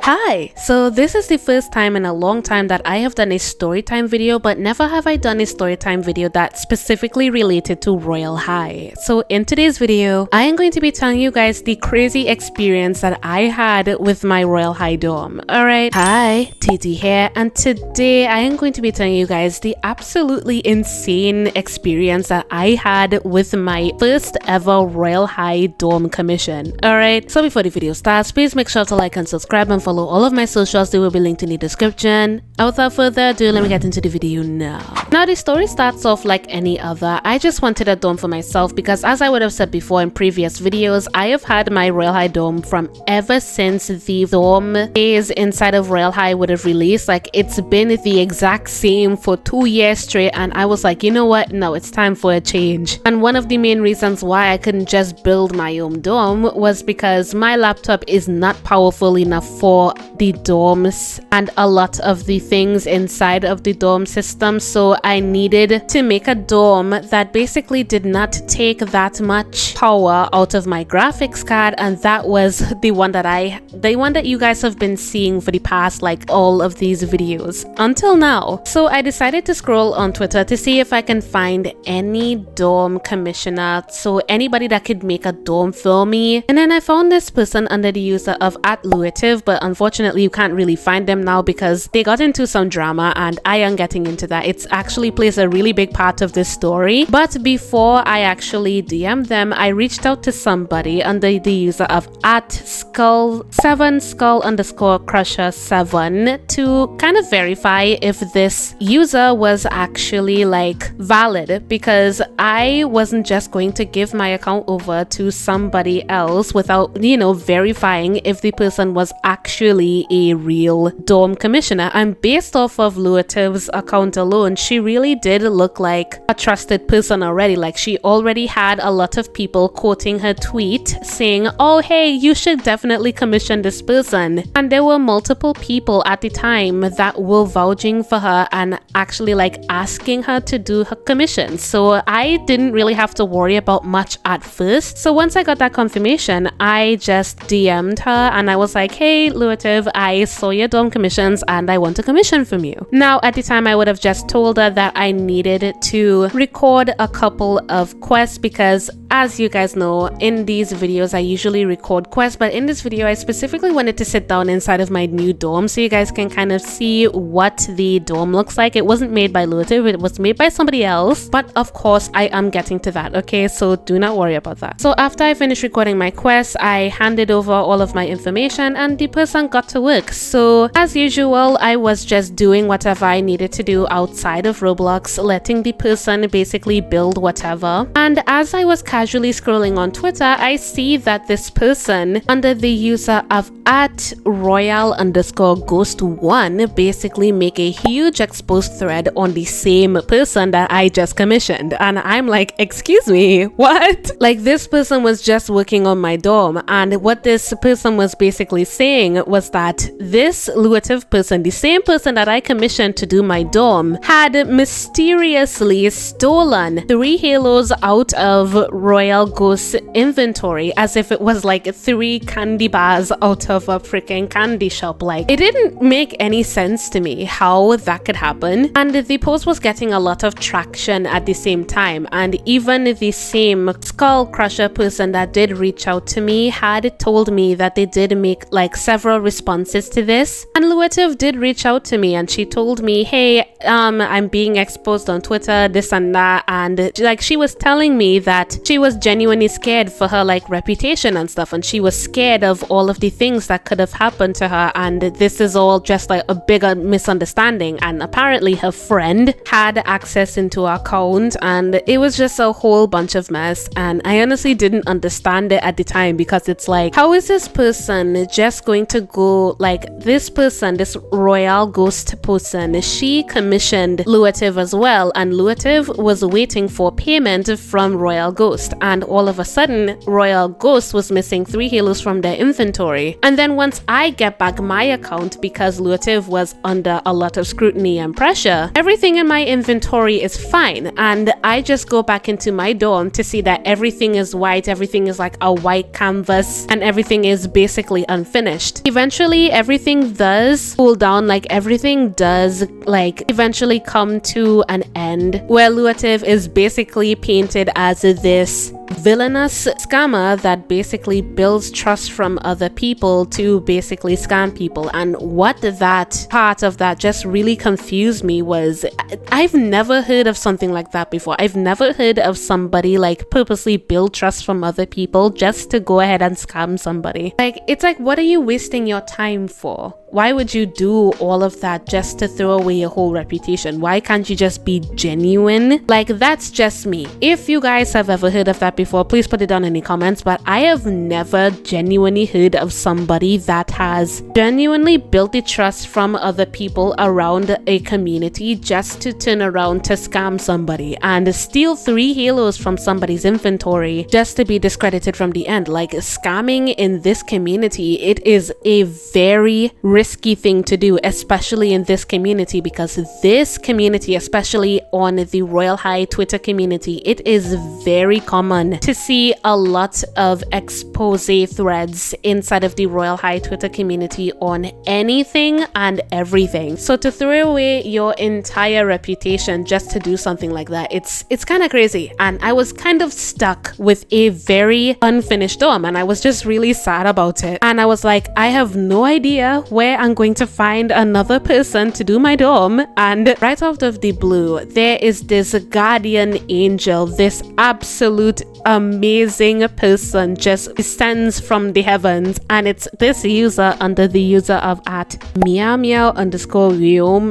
Hi! So this is the first time in a long time that I have done a storytime video, but never have I done a storytime video that's specifically related to Royal High. So in today's video, I am going to be telling you guys the crazy experience that I had with my Royal High dorm. Alright, hi, TT here, and today I am going to be telling you guys the absolutely insane experience that I had with my first ever Royal High dorm commission. Alright, so before the video starts, please make sure to like and subscribe and follow all of my socials. They will be linked in the description. And without further ado, let me get into the video now. Now the story starts off like any other. I just wanted a dorm for myself because, as I would have said before in previous videos, I have had my Royal High dorm from ever since the dorm days inside of Royal High would have released. Like, it's been the exact same for 2 years straight, and I was like, you know what, no, it's time for a change. And one of the main reasons why I couldn't just build my own dorm was because my laptop is not powerful enough for the dorms and a lot of the things inside of the dorm system, so I needed to make a dorm that basically did not take that much power out of my graphics card, and that was the one that you guys have been seeing for the past like all of these videos until now. So I decided to scroll on Twitter to see if I can find any dorm commissioner, so anybody that could make a dorm for me, and then I found this person under the user of @Luative, but unfortunately you can't really find them now because they got into some drama, and I am getting into that. It's actually plays a really big part of this story. But before I actually DM them, I reached out to somebody under the user of @skull7_crusher7 to kind of verify if this user was actually like valid, because I wasn't just going to give my account over to somebody else without, verifying if the person was actually a real dorm commissioner. And based off of Luative's account alone, she really did look like a trusted person already. Like, she already had a lot of people quoting her tweet saying, oh hey, you should definitely commission this person. And there were multiple people at the time that were vouching for her and actually like asking her to do her commission. So I didn't really have to worry about much at first. So once I got that confirmation, I just DM'd her and I was like, hey Luative, I saw your dorm commissions and I want a commission from you. Now at the time I would have just told her that I needed to record a couple of quests, because as you guys know, in these videos I usually record quests, but in this video I specifically wanted to sit down inside of my new dorm so you guys can kind of see what the dorm looks like. It wasn't made by Luative, it was made by somebody else, but of course I am getting to that, okay? So do not worry about that. So after I finished recording my quests, I handed over all of my information and the person got to work. So as usual, I was just doing whatever I needed to do outside of Roblox, letting the person basically build whatever. And as I was casually scrolling on Twitter, I see that this person under the user of @royal_ghost1 basically make a huge exposed thread on the same person that I just commissioned. And I'm like, excuse me, what? Like, this person was just working on my dorm, and what this person was basically saying was that this Luative person, the same person that I commissioned to do my dorm, had mysteriously stolen 3 halos out of Royal Ghost's inventory as if it was like 3 candy bars out of a freaking candy shop. Like, it didn't make any sense to me how that could happen. And the post was getting a lot of traction at the same time, and even the same Skull Crusher person that did reach out to me had told me that they did make like several responses to this. And Luative did reach out to me and she told me, hey, I'm being exposed on Twitter, this and that, and like she was telling me that she was genuinely scared for her like reputation and stuff, and she was scared of all of the things that could have happened to her, and this is all just like a bigger misunderstanding. And apparently her friend had access into her account, and it was just a whole bunch of mess. And I honestly didn't understand it at the time, because it's like, how is this person just going to go, like, this person, this Royal Ghost person, she commissioned Luative as well, and Luative was waiting for payment from Royal Ghost. Ghost, and all of a sudden Royal Ghost was missing 3 halos from their inventory. And then once I get back my account, because Luxyit was under a lot of scrutiny and pressure, everything in my inventory is fine, and I just go back into my dorm to see that everything is white, everything is like a white canvas, and everything is basically unfinished. Eventually everything does cool down, like everything does like eventually come to an end, where Luxyit is basically painted as this villainous scammer that basically builds trust from other people to basically scam people. And what that part of that just really confused me was, I've never heard of something like that before. I've never heard of somebody like purposely build trust from other people just to go ahead and scam somebody. Like, it's like, what are you wasting your time for? Why would you do all of that just to throw away your whole reputation? Why can't you just be genuine? Like, that's just me. If you guys have ever heard of that before, please put it down in the comments, but I have never genuinely heard of somebody that has genuinely built the trust from other people around a community just to turn around to scam somebody and steal 3 halos from somebody's inventory just to be discredited from the end. Like, scamming in this community, it is a very risky thing to do, especially in this community, because this community, especially on the Royal High Twitter community, it is very common to see a lot of expose threads inside of the Royal High Twitter community on anything and everything. So to throw away your entire reputation just to do something like that, it's kind of crazy. And I was kind of stuck with a very unfinished dorm, and I was just really sad about it. And I was like, I have no idea where I'm going to find another person to do my dorm. And right out of the blue, there is this guardian angel, this absolute amazing person just descends from the heavens, and it's this user under the user of @meow_Riom.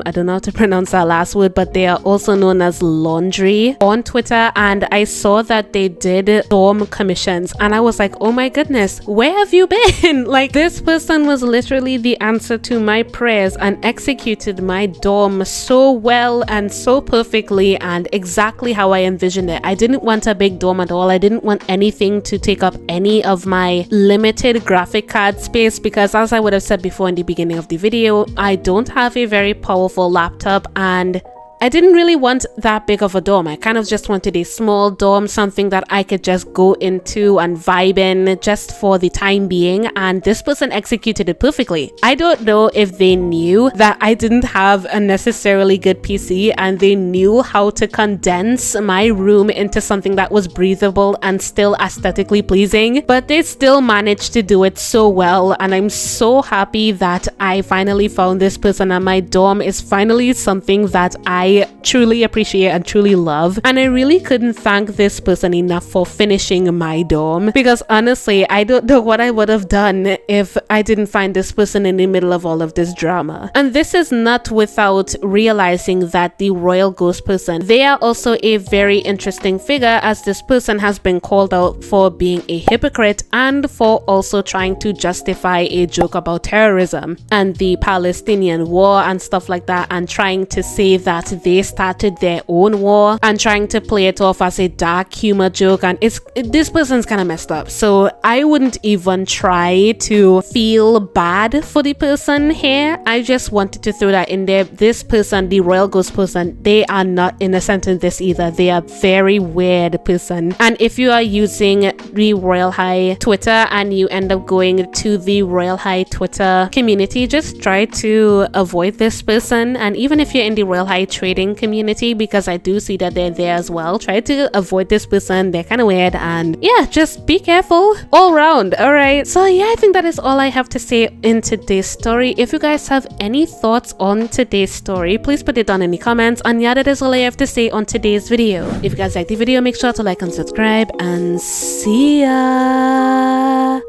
I don't know how to pronounce that last word, but they are also known as Laundry on Twitter. And I saw that they did dorm commissions, and I was like, oh my goodness, where have you been? Like, this person was literally the answer to my prayers and executed my dorm so well and so perfectly and exactly how I envisioned it. I didn't want a big dorm at all. I didn't want anything to take up any of my limited graphic card space, because as I would have said before in the beginning of the video, I don't have a very powerful laptop, and I didn't really want that big of a dorm. I kind of just wanted a small dorm, something that I could just go into and vibe in just for the time being, and this person executed it perfectly. I don't know if they knew that I didn't have a necessarily good PC, and they knew how to condense my room into something that was breathable and still aesthetically pleasing, but they still managed to do it so well. And I'm so happy that I finally found this person, and my dorm is finally something that I truly appreciate and truly love. And I really couldn't thank this person enough for finishing my dorm, because honestly, I don't know what I would have done if I didn't find this person in the middle of all of this drama. And this is not without realizing that the Royal Ghost person, they are also a very interesting figure, as this person has been called out for being a hypocrite and for also trying to justify a joke about terrorism and the Palestinian war and stuff like that, and trying to say that they started their own war and trying to play it off as a dark humor joke. And this person's kind of messed up, so I wouldn't even try to feel bad for the person here. I just wanted to throw that in there. This person, the Royal Ghost person, they are not innocent in this either. They are very weird person. And if you are using the Royal High Twitter and you end up going to the Royal High Twitter community, just try to avoid this person. And even if you're in the Royal High trading community, because I do see that they're there as well, try to avoid this person. They're kind of weird, and yeah, just be careful all round. All right, so yeah, I think that is all I have to say in today's story. If you guys have any thoughts on today's story, please put it down in the comments. And yeah, that is all I have to say on today's video. If you guys like the video, make sure to like and subscribe, and see ya.